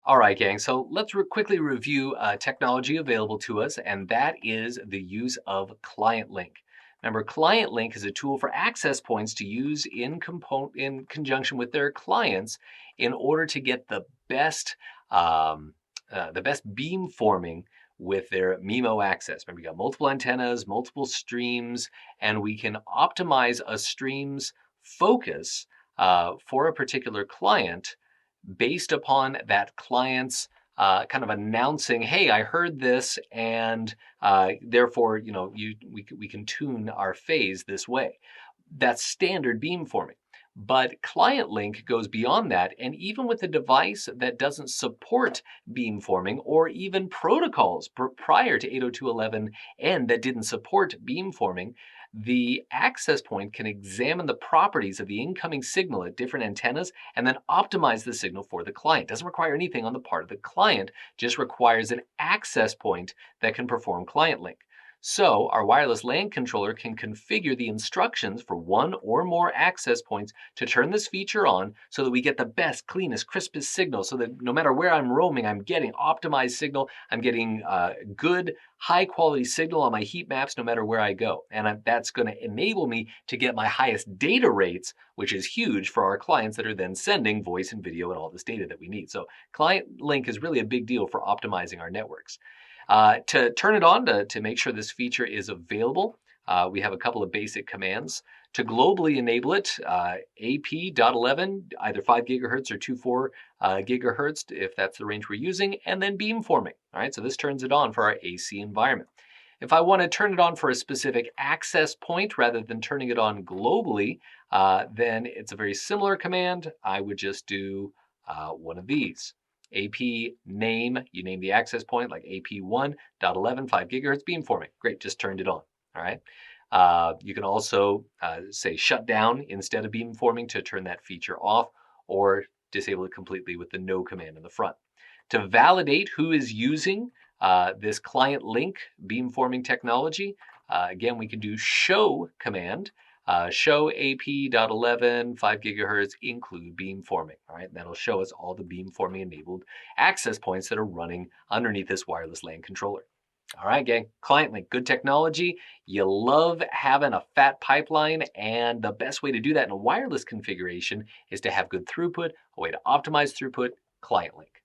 All right, gang. So let's quickly review technology available to us, and that is the use of ClientLink. Remember, ClientLink is a tool for access points to use in conjunction with their clients in order to get um, the best beamforming with their MIMO access. Remember, you got multiple antennas, multiple streams, and we can optimize a stream's focus for a particular client based upon that client's kind of announcing, "Hey, I heard this, and therefore, we can tune our phase this way." That's standard beamforming. But ClientLink goes beyond that, and even with a device that doesn't support beamforming, or even protocols prior to 802.11n that didn't support beamforming, the access point can examine the properties of the incoming signal at different antennas and then optimize the signal for the client. Doesn't require anything on the part of the client, just requires an access point that can perform ClientLink. So our wireless LAN controller can configure the instructions for one or more access points to turn this feature on so that we get the best, cleanest, crispest signal, so that no matter where I'm roaming, I'm getting optimized signal. I'm getting good, high quality signal on my heat maps no matter where I go. And that's going to enable me to get my highest data rates, which is huge for our clients that are then sending voice and video and all this data that we need. So ClientLink is really a big deal for optimizing our networks. To turn it on, to make sure this feature is available, we have a couple of basic commands. To globally enable it, AP.11, either 5 gigahertz or 2.4 gigahertz, if that's the range we're using, and then beamforming. All right, so this turns it on for our AC environment. If I want to turn it on for a specific access point rather than turning it on globally, then it's a very similar command. I would just do one of these. AP name, you name the access point like AP1.11, 5 gigahertz beamforming. Great, just turned it on. All right. You can also say shut down instead of beamforming to turn that feature off, or disable it completely with the no command in the front. To validate who is using this ClientLink beamforming technology, again, we can do show command. Show AP.11, 5 gigahertz, include beamforming. All right, and that'll show us all the beamforming enabled access points that are running underneath this wireless LAN controller. All right, gang, ClientLink, good technology. You love having a fat pipeline, and the best way to do that in a wireless configuration is to have good throughput. A way to optimize throughput, ClientLink.